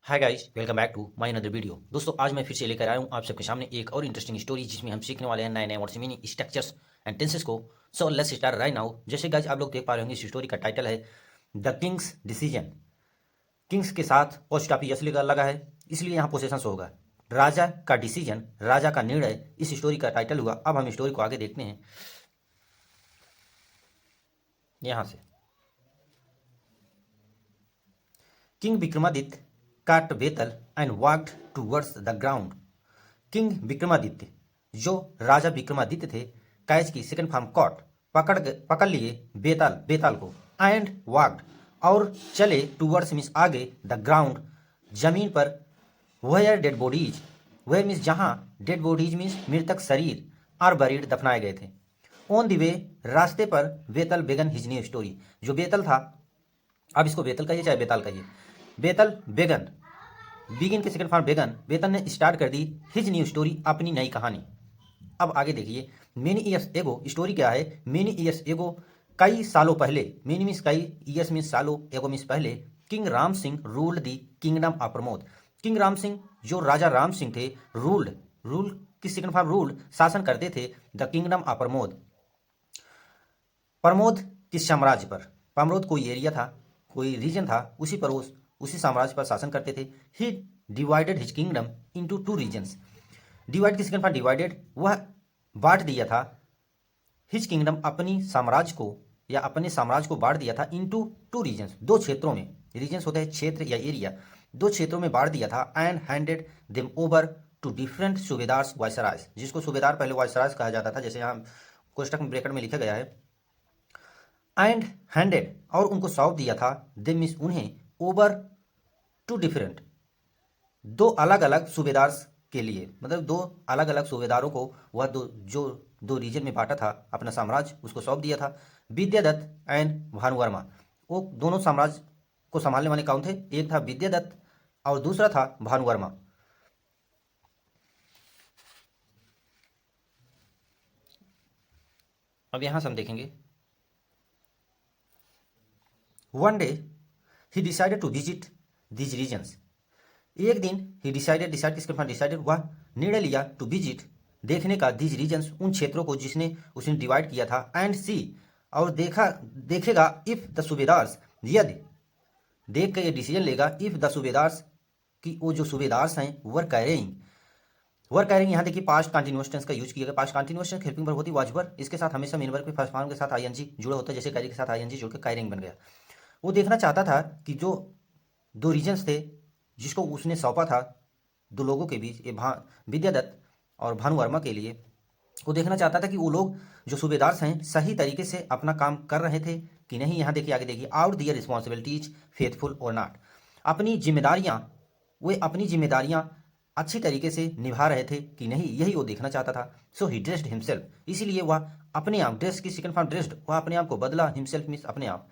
Hi guys, welcome back to my another video. दोस्तों, आज मैं फिर से लेकर आया हूँ आप सबके सामने एक और इंटरेस्टिंग स्टोरी जिसमें हम सीखने वाले हैं नए नए words, meaning, structures and tenses को। So let's start right now. जैसे गाइस आप लोग देख पा रहे होंगे, इस स्टोरी का टाइटल है द किंग्स डिसीजन। किंग्स के साथ पोस्ट ऑफिस यस लगा है, इसलिए यहाँ पोसेशन होगा। राजा का डिसीजन, राजा का निर्णय, इस स्टोरी का टाइटल हुआ। अब हम स्टोरी को आगे देखते हैं यहाँ से। King Vikramaditya cut Bethel and walked towards the ground. King Vikramaditya, जो राजा विक्रमादित्य थे, कैच की सेकंड फॉर्म कॉट, पकड़ लिए बेताल को, एंड वॉक्ड, और चले, टूवर्ड्स मीन्स आगे, द ग्राउंड, जमीन पर, where dead bodies, where means जहां, डेड बॉडीज मीन्स मृतक शरीर, आर बरीड दफनाए गए थे। ऑन द वे, रास्ते पर, बेतल बेगन हिज न्यू स्टोरी, जो बेतल था, अब इसको बेतल कहिए चाहे बेताल कहिए, बेतल बेगन, बिगिन के सेकंड फॉर्म बेगन, बेतन ने स्टार्ट कर दी हिज न्यू स्टोरी, अपनी नई कहानी। अब आगे देखिए, मेनी ईयर्स एगो, स्टोरी क्या है, मेनी ईयर्स एगो, कई सालों पहले, मेनी मीन्स कई, ईयर्स मीन्स सालों, एगो मीन्स पहले, king Ram Singh ruled the kingdom of Pramod. King Ram Singh, जो राजा राम सिंह थे, रूल की सेकंड फॉर्म रूल्ड, शासन करते थे, the kingdom of Pramod, Pramod किस साम्राज्य पर, प्रमोद कोई एरिया था, कोई रीजन था, उसी पर उसी साम्राज्य पर शासन करते थे। He divided his kingdom into two regions, divide की सेकंड फॉर्म डिवाइडेड, वह बांट दिया था, हिज किंगडम, अपनी साम्राज्य को, या अपने साम्राज्य को बांट दिया था, इनटू टू रीजन्स, दो क्षेत्रों में, रीजन्स होते हैं क्षेत्र या एरिया, दो क्षेत्रों में बांट दिया था, and handed them over to different subedars viceroys, जिसको सूबेदार पहले वायसरायस कहा जाता था, जैसे यहाँ कोष्टक में ब्रैकेट में लिखा गया है, एंड हैंडेड, और उनको सौंप दिया था, दे मीन्स उन्हें, ओवर टू डिफरेंट, दो अलग अलग सूबेदार के लिए, मतलब दो अलग अलग सूबेदारों को वह दो रीजन में बांटा था अपना साम्राज्य, उसको सौंप दिया था। विद्यादत्त एंड भानुवर्मा, वो दोनों साम्राज्य को संभालने वाले कौन थे, एक था विद्यादत्त और दूसरा था भानुवर्मा। अब यहां से हम देखेंगे, one day he decided to visit these regions, एक दिन ही डिसाइडेड किसके फॉर्म डिसाइडेड, वह निर्णय लिया, टू विजिट, देखने का, दीज रीजन्स, उन क्षेत्रों को जिसने उसने डिवाइड किया था, एंड सी, और देखेगा, इफ द सूबेदार्स, यदि, देख कर ये डिसीजन लेगा, इफ द सूबेदार्स, कि वो जो सूबेदार्स हैं, वर कैरिंग यहाँ देखिए पास्ट कंटिन्यूअस टेंस का यूज किया गया। Past continuous tense helping verb होती है, वाज वर, इसके साथ हमेशा मेन वर्ब के फर्स्ट फॉर्म के साथ आईएनजी जुड़ा होता है, जैसे कैरी के साथ आईएनजी जुड़ के कैरिंग बन गया। वो देखना चाहता था कि जो दो रीजन्स थे जिसको उसने सौंपा था दो लोगों के बीच, विद्यादत्त और भानुवर्मा के लिए, वो देखना चाहता था कि वो लोग जो सूबेदार हैं सही तरीके से अपना काम कर रहे थे कि नहीं। यहाँ देखिए, आगे देखिए, आउट दियर रिस्पॉन्सिबिलिटीज फेथफुल और नॉट, अपनी जिम्मेदारियाँ, वे अपनी जिम्मेदारियाँ अच्छी तरीके से निभा रहे थे कि नहीं, यही वो देखना चाहता था। सो ही ड्रेस्ड हिमसेल्फ, इसीलिए वह अपने आप, ड्रेस की सेकंड फॉर्म ड्रेस्ड, वह अपने आप को बदला, हिमसेल्फ मीन्स अपने आप,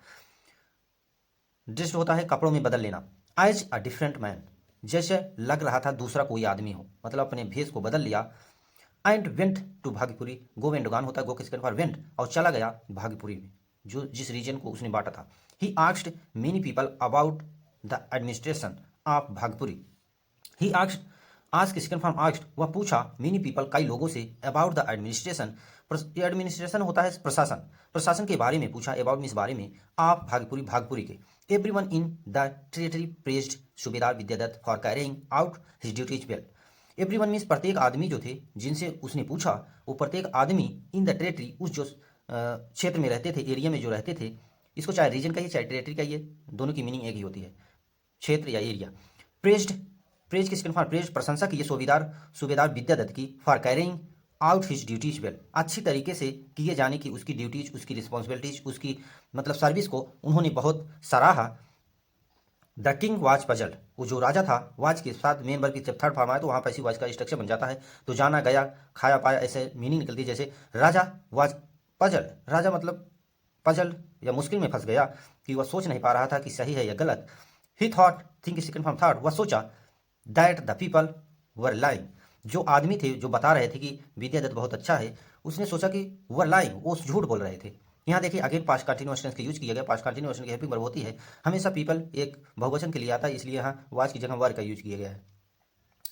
ड्रेस्ड होता है कपड़ों में बदल लेना, एज अ डिफरेंट मैन, जैसे लग रहा था दूसरा कोई आदमी हो, मतलब अपने भेष को बदल लिया। And went to Bhagyapuri, go went gone होता है, गो किसके सेकंड फॉर्म वेंट, और चला गया भाग्यपुरी में, जो जिस रीजन को उसने बांटा था। He asked many people about the administration of Bhagyapuri, he asked, ask second form asked, वह पूछा, मेनी पीपल, कई लोगों से, अबाउट द एडमिनिस्ट्रेशन, एडमिनिस्ट्रेशन होता है प्रशासन, प्रशासन के बारे में पूछा, अबाउट मीन्स बारे में, आप भागपुरी के। Everyone in the territory praised subedar Vidyadatt for carrying out his duties well, everyone means प्रत्येक आदमी जो थे जिनसे उसने पूछा, वो प्रत्येक आदमी, इन द टेरिटरी, उस जो क्षेत्र में रहते थे, एरिया में जो रहते थे, इसको चाहे रीजन कहिए चाहे टेरिटरी कहिए, दोनों की मीनिंग एक ही होती है, क्षेत्र या एरिया। प्रेज्ड, प्रेज की सेकंड फॉर्म प्रेज, प्रशंसा की, ये सूबेदार विद्यादत्त की, for carrying out his duties well, अच्छी तरीके से किए जाने की उसकी ड्यूटीज, उसकी रिस्पॉन्सिबिलिटीज, उसकी मतलब सर्विस को उन्होंने बहुत सराहा। द किंग वाज पजल्ड, वो जो राजा था, वाज के साथ मेन वर्ब की जब थर्ड फॉर्म आया तो वहाँ पैसिव वॉइस का स्ट्रक्चर बन जाता है, तो जाना गया, खाया पाया, ऐसे मीनिंग निकलती है। जैसे राजा वाज पजल्ड, राजा मतलब पजल्ड या मुश्किल में फंस गया कि वह सोच नहीं पा रहा था कि सही है या गलत। ही thought, think second form thought, वह सोचा, that the people were lying, जो आदमी थे जो बता रहे थे कि विद्यादत्त बहुत अच्छा है, उसने सोचा कि वर लाइंग, वो झूठ बोल रहे थे। यहाँ देखिए अगेन पास्ट कंटिन्यूअस टेंस का यूज किया गया। पास्ट कंटिन्यूअस की हेल्पिंग वर्ब होती है, हमेशा पीपल एक बहुवचन के लिए आता है, इसलिए यहाँ वाज की जगह वर का यूज किया गया है।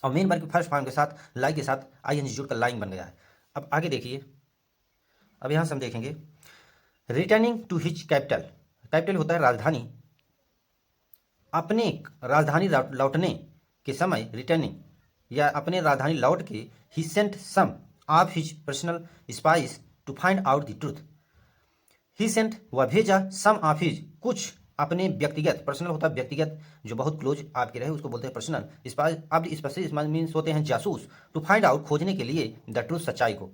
और मेन वर्ब के फर्स्ट फॉर्म के साथ लाइक के साथ आईएनजी जुड़कर लाइंग बन गया है। अब आगे देखिए, अब यहाँ से हम देखेंगे returning to his capital. Capital होता है राजधानी। अपने राजधानी लौटने के समय रिटर्निंग या अपने राजधानी लौट के he sent some of his personal spies to find out the truth. He sent वह भेजा सम ऑफ हिज कुछ अपने व्यक्तिगत, पर्सनल होता है व्यक्तिगत, जो बहुत क्लोज आपके रहे उसको बोलते हैं पर्सनल स्पाइस। अब स्पेसिफिक मीन्स होते हैं जासूस। टू फाइंड आउट खोजने के लिए द ट्रूथ सच्चाई को।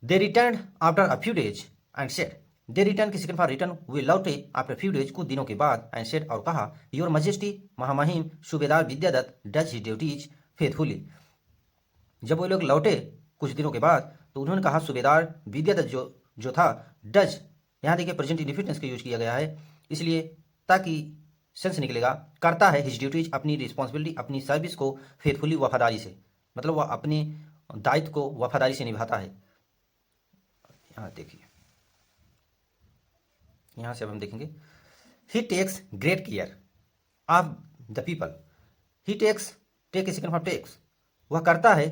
They return after a few days and said. They return की सेकंड फॉर रिटर्न वे लौटे आफ्टर फ्यू डेज कुछ दिनों के बाद एंड सेड और कहा योर मजेस्टी महामहिम Subedar Vidyadatt does his duties faithfully. जब वो लोग लौटे कुछ दिनों के बाद तो उन्होंने कहा सूबेदार विद्यादत्त जो था डज, यहाँ देखिए प्रेजेंट इंडिफिनिट का यूज किया गया है, इसलिए ताकि सेंस निकलेगा, करता है हिज ड्यूटीज अपनी रिस्पॉन्सिबिलिटी अपनी सर्विस को फेथफुली वफादारी से, मतलब वह अपने दायित्व को वफादारी से निभाता है। यहाँ देखिए, यहाँ से अब हम देखेंगे he takes great care of the people. He takes, take second form takes, वह करता है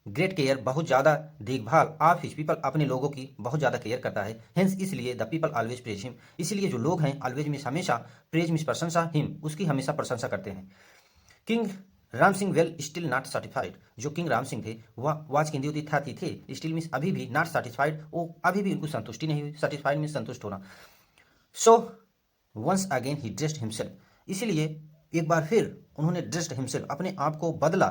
ग्रेट केयर बहुत ज़्यादा देखभाल ऑफ हिज पीपल अपने लोगों की बहुत ज़्यादा केयर करता है। हेंस इसलिए the people always praise him, इसलिए जो लोग हैं ऑलवेज मीन्स हमेशा, प्रेज मीन्स प्रशंसा, हिम उसकी हमेशा प्रशंसा करते हैं। King Ram Singh well still not certified, जो किंग राम सिंह थे वह वाज की हिंदी होती था थे, स्टिल मीन्स अभी भी, नॉट सर्टिफाइड वो अभी भी उनको संतुष्टि नहीं हुई, सर्टिफाइड मीन्स संतुष्ट होना। So once again he dressed himself, इसलिए एक बार फिर उन्होंने ड्रेस्ड हिमसेल्फ अपने आप को बदला,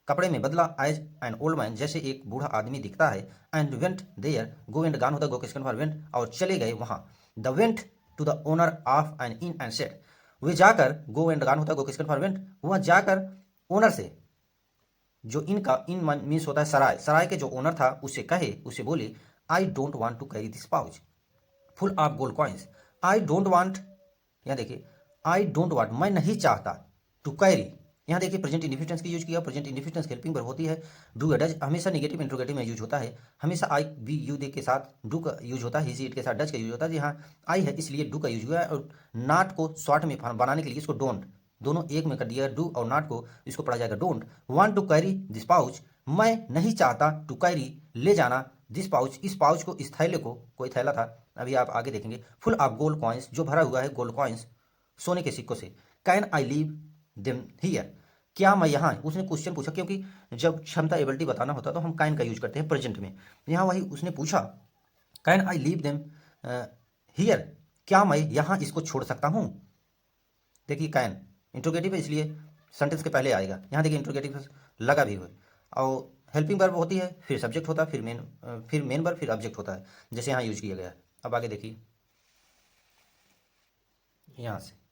कपड़े में बदला, एज एन ओल्ड मैन जैसे एक बूढ़ा आदमी दिखता है। And went there, go and gone होता है गो किसके फॉर वेंट, और चले गए वहां। They went to the owner of an inn and said, वे जाकर, गो एंड गान होता है गो किसके फॉर वेंट, वह जाकर ओनर से, जो इनका इन मीन्स होता है सराय, सराय के जो ओनर था उससे कहे, उससे बोले I don't want to carry this pouch full of gold coins. I don't want, यहाँ देखिए आई डोंट वांट मैं नहीं चाहता, टू कैरी, यहाँ देखिए प्रेजेंट इंडिफिनिट की यूज किया। प्रेजेंट इंडिफिनिट हेल्पिंग वर्ब होती है डू या डज, हमेशा नेगेटिव इंट्रोगेटिव में यूज होता है, हमेशा आई वी यू दे के साथ डू का यूज होता है, ही सी इट के साथ डज का यूज होता है। यहाँ आई है इसलिए डू का यूज हुआ है, और नॉट को शॉर्ट में बनाने के लिए इसको डोंट, दोनों एक में कर दिया, डू और नॉट को इसको पढ़ा जाएगा don't. Want to carry this pouch, मैं नहीं चाहता टू कैरी ले जाना, दिस पाउच इस पाउच को, इस थैले को, कोई थैला था अभी आप आगे देखेंगे, फुल ऑफ गोल्ड कॉइन्स जो भरा हुआ है गोल्ड कॉइन्स सोने के सिक्कों से। Can I leave them here, क्या मैं यहाँ, उसने क्वेश्चन पूछा क्योंकि जब क्षमता एबिलिटी बताना होता है तो हम कैन का यूज करते हैं प्रेजेंट में, यहाँ वही उसने पूछा can I leave them here, क्या मैं यहाँ इसको छोड़ सकता हूँ। देखिए कैन इंट्रोगेटिव है इसलिए सेंटेंस के पहले आएगा, यहाँ देखिए इंट्रोगेटिव लगा भी हुआ, और हेल्पिंग वर्ब होती है, फिर सब्जेक्ट होता है, फिर मेन वर्ब, फिर ऑब्जेक्ट होता है, जैसे यहाँ यूज किया गया है। अब आगे देखिए, यहाँ से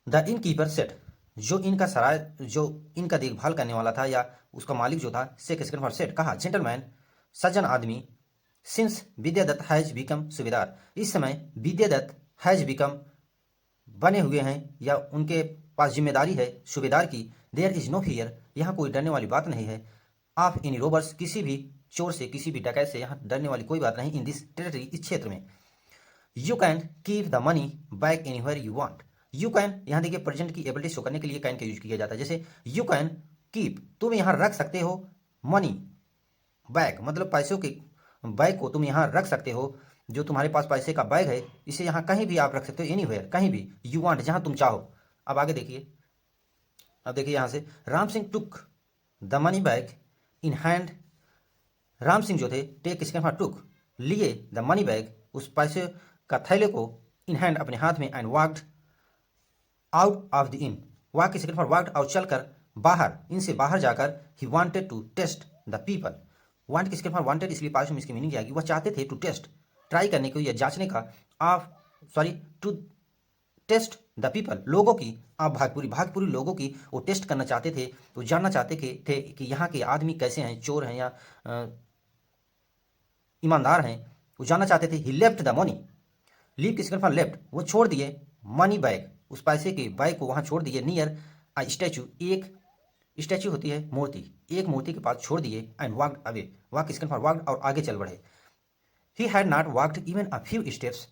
द इन कीपर सेट, जो इनका सराय, जो इनका देखभाल करने वाला था या उसका मालिक जो था, से सेकंड फॉर सेट कहा जेंटलमैन सज्जन आदमी, सिंस विद्यादत्त हैज बिकम सूबेदार, इस समय विद्यादत्त हैज बिकम बने हुए हैं या उनके पास जिम्मेदारी है सूबेदार की। देयर इज नो फियर, यहाँ कोई डरने वाली बात नहीं है। ऑफ एनी रोबर्स, किसी भी चोर से, किसी भी डकैत से यहाँ डरने वाली कोई बात नहीं। इन दिस टेरिटरी, इस क्षेत्र में। You can keep the money back anywhere you want, you can, यहाँ देखिए प्रेजेंट की एबिलिटी शो करने के लिए कैन का यूज किया जाता है, जैसे यू कैन कीप, तुम यहाँ रख सकते हो, मनी बैग मतलब पैसों के बैग को तुम यहाँ रख सकते हो, जो तुम्हारे पास पैसे का बैग है इसे यहाँ कहीं भी आप रख सकते हो, एनीवेयर कहीं भी, यू वांट जहाँ तुम चाहो। अब आगे देखिए, अब देखिए यहाँ से Ram Singh took the money bag in hand, Ram Singh जो थे, टेक इसके बाद टुक लिए, द मनी बैग उस पैसे का थैले को, इन हैंड अपने हाथ में, and walked out of the inn, walk की सेकंड फॉर वॉक्ड आउट चलकर बाहर, इनसे बाहर जाकर, he wanted to test the people, want की सेकंड फॉर वांटेड इसलिए पास में इसकी मीनिंग क्या है, वह चाहते थे टू टेस्ट, ट्राई करने को या जांचने का, of sorry to test the people लोगों की, आप भागपुरी लोगों की वो टेस्ट करना चाहते थे, तो जानना चाहते थे कि यहाँ के आदमी कैसे हैं, चोर हैं या ईमानदार हैं, वो जानना चाहते थे। ही लेफ्ट द मनी, लीव की सेकंड फॉर लेफ्ट, वो छोड़ दिए मनी बैग, उस पैसे के बैग को वहाँ छोड़ दिए, नियर अ स्टैचू, एक स्टैचू होती है मूर्ति, एक मूर्ति के पास छोड़ दिए, एंड वॉक्ड अवे, वॉक की सेकंड फॉर वॉक्ड और आगे चल बढ़े। He had not walked even a few steps.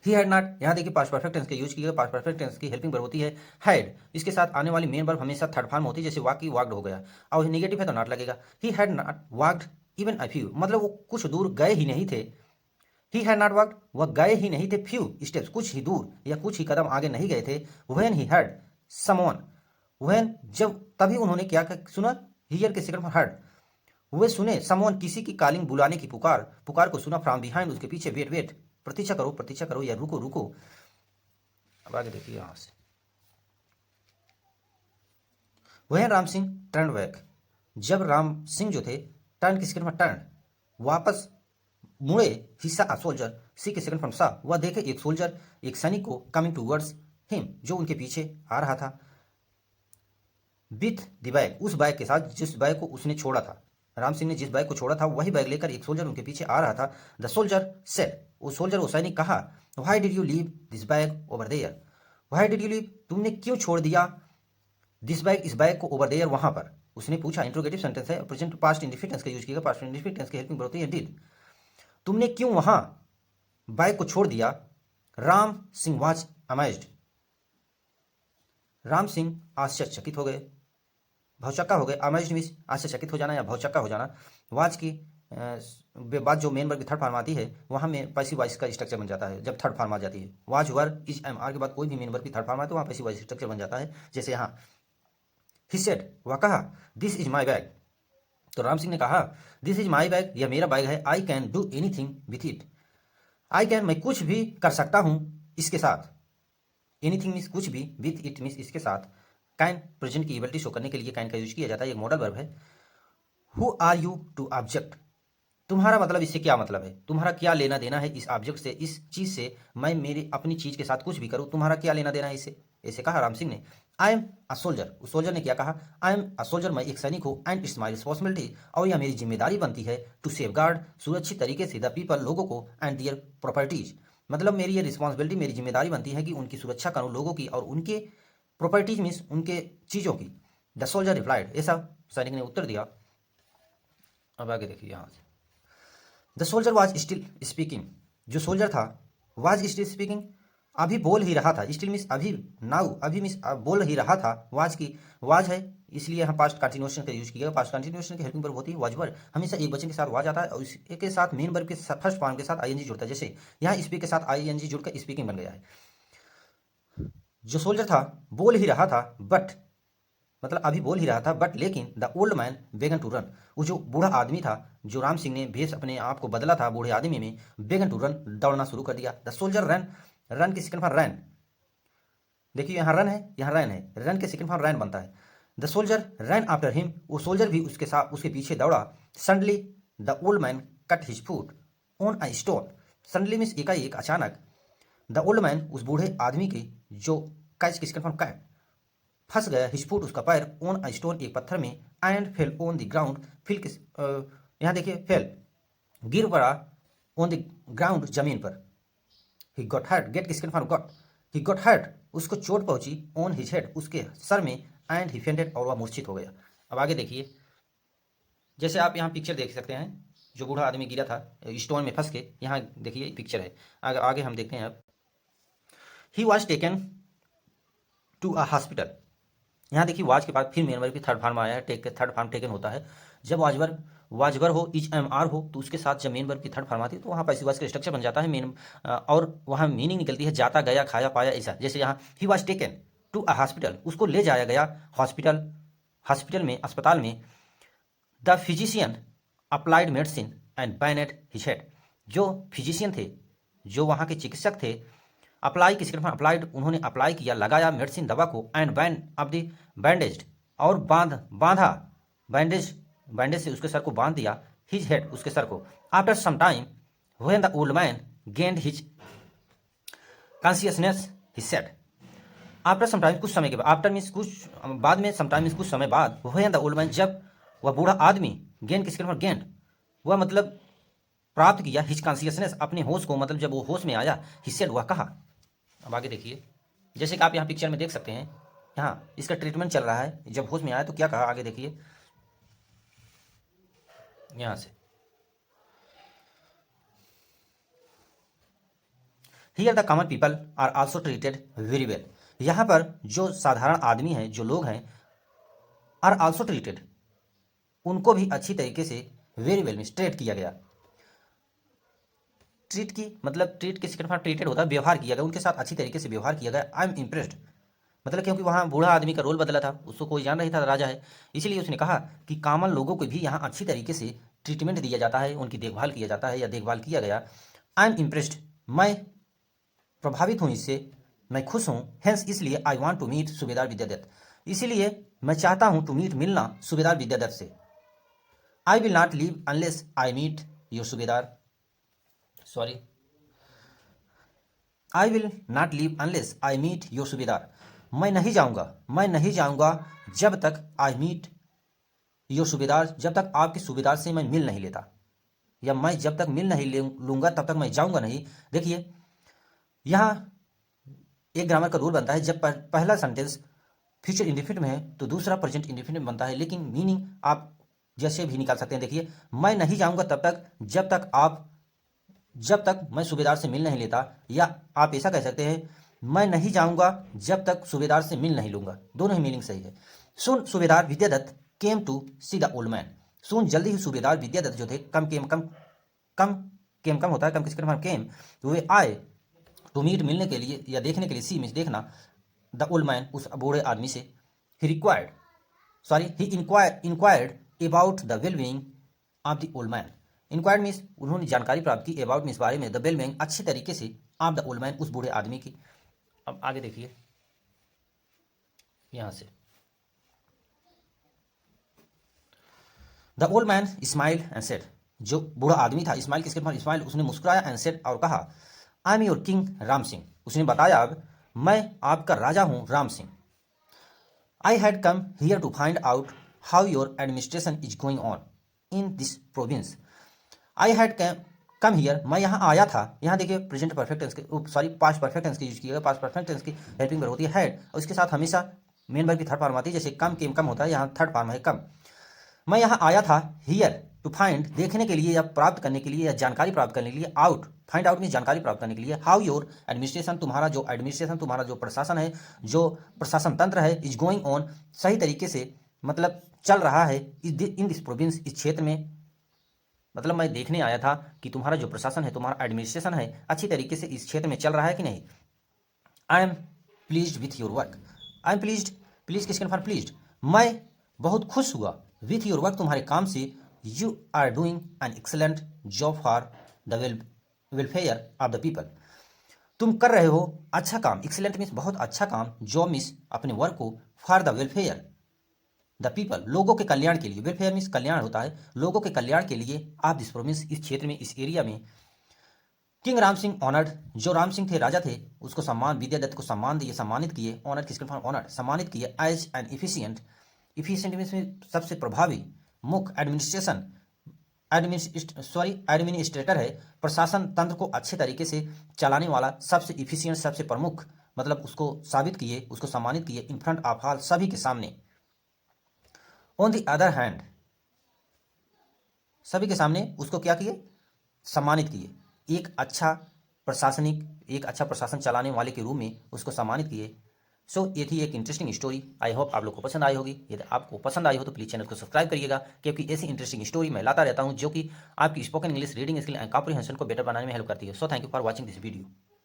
He had not, यहाँ देखिए पास्ट परफेक्ट टेंस का यूज किया, पास्ट परफेक्ट टेंस की हेल्पिंग वर्ब होती है हैड, इसके साथ आने वाली मेन वर्ब हमेशा थर्ड फॉर्म होती है, जैसे वाक की वाक्ड हो गया, और निगेटिव है तो नॉट लगेगा। He had not walked even a few, मतलब वो कुछ दूर गए ही नहीं थे। ही हैड नॉट वॉक्ड, वह गए ही नहीं थे, फ्यू स्टेप्स, कुछ ही दूर या कुछ ही कदम आगे नहीं गए थे। When he heard someone, when जब, तभी उन्होंने क्या सुना, हियर के सेकंड हर्ड, वे सुने, समवन किसी की कॉलिंग बुलाने की पुकार, पुकार को सुना, फ्रॉम बिहाइंड उसके पीछे, वेट वेट प्रतीक्षा करो या रुको रुको। अब आगे देखिए यहां से, वह राम सिंह टर्न बैक, जब राम सिंह जो थे टर्न की सेकंड टर्न, वापस मुड़े, हिस्सा अ सोल्जर, सी के सेकंड फ्रॉम सा, वह देखे एक सोल्जर, एक सैनिक को, कमिंग टूवर्ड्स हिम, जो उनके पीछे आ रहा था, विथ द बैग, उस बैग के साथ जिस बैग को उसने छोड़ा था। राम सिंह ने जिस बैग को छोड़ा था वही बैग लेकर एक सोल्जर उनके पीछे आ रहा था। द सोल्जर सेड, वो सोल्जर, वो सैनिक कहा, why did you leave this bag over there, why did you leave, तुमने क्यों छोड़ दिया, दिस बैग, इस बैग को, ओवर देयर, वहां पर। उसने पूछा, इंट्रोगेटिव सेंटेंस है, प्रेजेंट पास्ट इंडिफिनिट टेंस का यूज किया, पास्ट इंडिफिनिट टेंस की हेल्पिंग होती है डिड, तुमने क्यों वहां बैग को छोड़ दिया। राम सिंह वाज अमेज्ड, राम सिंह आश्चर्यचकित हो गए, भौचक्का हो गए, अमेज्ड मीन्स आश्चर्यचकित हो जाना या भौचक्का हो जाना। वाज की बात जो मेन वर्ग की थर्ड फॉर्म आती है वहाँ में पैसिव वॉइस का स्ट्रक्चर बन जाता है, जब थर्ड फॉर्म आ जाती है, was were is am are के बाद कोई भी मेन वर्ग की थर्ड फॉर्म आए तो वहाँ पैसिव वॉइस स्ट्रक्चर बन जाता है, जैसे यहाँ ही सेड, वह कहा, दिस इज माई बैग, तो राम सिंह ने कहा, दिस इज माई बैग, यह मेरा बैग है, I can do anything with it, I can, मैं कुछ भी कर सकता हूँ इसके साथ, एनीथिंग मीन्स कुछ भी, विथ इट मीन्स इसके साथ, कैन प्रेजेंट की एबिलिटी शो करने के लिए कैन का यूज किया जाता है, एक मॉडल वर्ब है। Who are you to object, तुम्हारा मतलब इससे क्या मतलब है, तुम्हारा क्या लेना देना है इस ऑब्जेक्ट से, इस चीज से, मैं मेरी अपनी चीज के साथ कुछ भी करूं, तुम्हारा क्या लेना देना है इससे, ऐसे कहा राम सिंह ने। आई एम अ सोल्जर, उस सोल्जर ने क्या कहा, आई एम अ सोल्जर, मैं एक सैनिक हूँ, एंड इट्स माई रिस्पॉन्सिबिलिटी, और यह मेरी जिम्मेदारी बनती है, टू सेव गार्ड, सुरक्षित तरीके से, द पीपल, लोगों को, एंड दियर प्रॉपर्टीज, मतलब मेरी ये रिस्पॉन्सिबिलिटी, मेरी जिम्मेदारी बनती है कि उनकी सुरक्षा करूं, लोगों की और उनके प्रॉपर्टीज मीन्स उनके चीज़ों की। द सोल्जर रिप्लाइड, ऐसा सैनिक ने उत्तर दिया। अब आगे देखिए यहाँ से, the soldier was still speaking, जो सोल्जर था, वाज स्टिल स्पीकिंग, अभी बोल ही रहा था, स्टिल मीन्स अभी, नाउ अभी मीन्स बोल ही रहा था, वाज की वाज है, इसलिए यहाँ पास्ट कंटिन्यूएशन का यूज किया, पास्ट कंटिन्यूएशन की हेल्पिंग वर्ब होती है वाज वर्ब, हमेशा एक वचन के साथ वाज आता है और इसके साथ मेन वर्ब के फर्स्ट फॉर्म के साथ आईएनजी जुड़ता है, जैसे यहाँ स्पीक के साथ आईएनजी जुड़कर स्पीकिंग बन गया है। जो सोल्जर था बोल ही रहा था, बट मतलब अभी बोल ही रहा था, बट लेकिन, द ओल्ड मैन बेगन टू रन, वो जो बूढ़ा आदमी था, जो राम सिंह ने भेष अपने आप को बदला था बूढ़े आदमी में, बेगन टू रन, दौड़ना शुरू कर दिया। द सोल्जर रन, रन के सेकंड फॉर्म रैन, देखिए यहाँ रन है, यहाँ रैन है, रन के सेकंड फॉर्म रैन बनता है। The soldier rain after him, वो सोल्जर भी उसके साथ उसके पीछे दौड़ा। Suddenly the old man cut his foot on a stone, suddenly means एकाएक, अचानक, द ओल्ड मैन, उस बूढ़े आदमी की, जो कैच की सेकंड फॉर्म कैट, फंस गया, हिज फुट, उसका पैर, ऑन अ स्टोन, एक पत्थर में, and fell on the ground, fell किस यहाँ देखिए फेल, गिर पड़ा, ऑन द ग्राउंड, जमीन पर। ही गॉट हर्ट, गेट किसके form got, he got hurt, उसको चोट पहुंची, ऑन हिज हेड, उसके सर में, एंड ही फेंटेड, और वह मूर्छित हो गया। अब आगे देखिए, जैसे आप यहाँ पिक्चर देख सकते हैं, जो बूढ़ा आदमी गिरा था स्टोन में फंस के, यहाँ देखिए पिक्चर है, आगे आगे हम देखते हैं अब। He was taken to a hospital, यहाँ देखिए वाज के बाद फिर मेन वर्ब की थर्ड फॉर्म आया है, टेक थर्ड फॉर्म टेकन होता है, जब वाजवर हो, इज एम आर हो, तो उसके साथ जब मेन वर्ब की थर्ड फॉर्म आती है तो वहाँ पैसिव वॉइस का स्ट्रक्चर बन जाता है मेन, और वहाँ मीनिंग निकलती है जाता गया, खाया पाया, ऐसा, जैसे यहाँ he was taken to a hospital, उसको ले जाया गया हॉस्पिटल, हॉस्पिटल में, अस्पताल में। The physician applied medicine and bandaged his head, जो फिजिशियन थे, जो वहाँ के चिकित्सक थे, अप्लाई की सिर्फ अप्लाइड, उन्होंने अप्लाई किया, लगाया, मेडिसिन दवा को, and ban of the bandage, और बांधा, बैंडेज, बैंडेज से उसके सर को बांध दिया, हिज हेड, उसके सर को। After some time when the old man gained his consciousness he said, after some time, कुछ समय के बाद, आफ्टर मीन्स कुछ बाद में, सम टाइम मीन्स कुछ समय बाद, व्हेन द ओल्ड मैन, जब वह बूढ़ा आदमी, गेंद किसके नंबर गेंद, वह मतलब प्राप्त किया, हिज कॉन्शियसनेस, अपने होश को, मतलब जब वो होश में आया, ही सेड, वह कहा। अब आगे देखिए, जैसे कि आप यहाँ पिक्चर में देख सकते हैं, यहाँ इसका ट्रीटमेंट चल रहा है, जब होश में आया तो क्या कहा, आगे देखिए यहाँ से, here the common people are also treated very well. यहाँ पर जो साधारण आदमी हैं, जो लोग हैं, आर आल्सो ट्रीटेड, उनको भी अच्छी तरीके से वेरी वेल में ट्रीट किया गया। ट्रीट की मतलब ट्रीट के सेकंड फॉर्म ट्रीटेड होता है, व्यवहार किया गया, उनके साथ अच्छी तरीके से व्यवहार किया गया। आई एम इम्प्रेस्ड, मतलब क्योंकि वहाँ बूढ़ा आदमी का रोल बदला था, उसको कोई जान नहीं था राजा है, इसीलिए उसने कहा कि कॉमन लोगों को भी यहाँ अच्छी तरीके से ट्रीटमेंट दिया जाता है, उनकी देखभाल किया जाता है या देखभाल किया गया। आई एम इम्प्रेस्ड, मैं प्रभावित हूँ इससे, मैं खुश हूँ। हेंस, इसलिए आई वॉन्ट टू मीट सूबेदार विद्यादत्त, इसीलिए मैं चाहता हूँ टू मीट, मिलना सूबेदार विद्यादत्त से। I will not leave unless I meet your subedar, sorry, I will not leave unless I meet your subedar, मैं नहीं जाऊंगा जब तक आई मीट योर सूबेदार, जब तक आपके सूबेदार से मैं मिल नहीं लेता, या मैं जब तक मिल नहीं लूंगा तब तक मैं जाऊंगा नहीं। देखिए यहाँ एक ग्रामर का रूल बनता है, जब पहला सेंटेंस फ्यूचर इंडेफिनिट में है तो दूसरा प्रेजेंट इंडेफिनिट में बनता है, लेकिन मीनिंग आप जैसे भी निकाल सकते हैं। देखिए, मैं नहीं जाऊंगा तब तक जब तक मैं सूबेदार से मिल नहीं लेता, या आप ऐसा कह सकते हैं, मैं नहीं जाऊंगा जब तक सूबेदार से मिल नहीं लूंगा, दोनों ही मीनिंग सही है। सुन subedar Vidyadatt came to see the old man, सुन जल्दी ही सूबेदार विद्यादत्त जो थे, कम होता है, कम किसके नाम केम, तो वे आए टू मीट, मिलने के लिए या देखने के लिए, सी मीन्स देखना, द ओल्ड मैन उस बूढ़े आदमी से, he inquired about the well being of the old man, inquired means उन्होंने जानकारी प्राप्त की, अबाउट मीन्स बारे में, द वेल बीइंग अच्छे तरीके से, ऑफ द ओल्ड मैन उस बूढ़े आदमी की। अब आगे देखिए यहां से, the old man smile and said, जो बूढ़ा आदमी था, स्माइल किसके बाद स्माइल, उसने मुस्कुराया, एंड सेड और कहा, I am your king Ram Singh, उसने बताया अब मैं आपका राजा हूं Ram Singh. I had come here to find out how your administration is going on in this province. I had come here, मैं यहाँ आया था, यहाँ देखिए प्रेजेंट परफेक्ट टेंस के, सॉरी पास्ट परफेक्ट टेंस की यूज किया गया, पास्ट परफेक्ट टेंस की हेल्पिंग वर्ब होती है हैड, और इसके साथ हमेशा मेन वर्ब की थर्ड फॉर्म आती है, जैसे कम केम कम होता है, यहाँ थर्ड फॉर्म है कम। मैं यहाँ आया था, हियर टू फाइंड देखने के लिए या प्राप्त करने के लिए या जानकारी प्राप्त करने के लिए, आउट फाइंड आउट में जानकारी प्राप्त करने के लिए, हाउ योर एडमिनिस्ट्रेशन तुम्हारा जो एडमिनिस्ट्रेशन, तुम्हारा जो प्रशासन है, जो प्रशासन तंत्र है, इज गोइंग ऑन सही तरीके से, मतलब चल रहा है, इन दिस प्रोविंस इस क्षेत्र में, मतलब मैं देखने आया था कि तुम्हारा जो प्रशासन है, तुम्हारा एडमिनिस्ट्रेशन है, अच्छी तरीके से इस क्षेत्र में चल रहा है कि नहीं। I am pleased with your work, I am pleased, please किसके फॉर प्लीज्ड, मैं बहुत खुश हुआ, विथ योर वर्क तुम्हारे काम से, you are doing an excellent job for the welfare of the people, तुम कर रहे हो अच्छा काम, एक्सेलेंट मीन्स बहुत अच्छा काम, जॉब मीन्स अपने वर्क को, for the welfare the people लोगों के कल्याण के लिए, वेलफेयर मीन्स कल्याण होता है, लोगों के कल्याण के लिए, आप दिस प्रोविंस इस क्षेत्र में, इस एरिया में। किंग राम सिंह ऑनर्ड, जो राम सिंह थे राजा थे, उसको सम्मान, विद्यादत्त को सम्मान दिए, सम्मानित किए, ऑनर्ड किसके फॉर्म ऑनर्ड, सम्मानित किए, as an efficient, efficient means सबसे प्रभावी, मुख्य एडमिनिस्ट्रेशन, एडमिनिस्ट्रेटर है, प्रशासन तंत्र को अच्छे तरीके से चलाने वाला, सबसे इफिशियंट, सबसे प्रमुख, मतलब उसको साबित किए, उसको सम्मानित किए, इन फ्रंट ऑफ ऑल सभी के सामने। ऑन द अदर हैंड, सभी के सामने उसको क्या किए, सम्मानित किए, एक अच्छा प्रशासन चलाने वाले के रूप में उसको सम्मानित किए। सो ये थी एक इंटरेस्टिंग स्टोरी, आई होप आप लोग को पसंद आई होगी। यदि आपको पसंद आई हो तो प्लीज़ चैनल को सब्सक्राइब करिएगा, क्योंकि ऐसी इंटरेस्टिंग स्टोरी मैं लाता रहता हूं, जो कि आपकी spoken English reading skill and comprehension को बेटर बनाने में हेल्प करती है। So thank you for watching this video.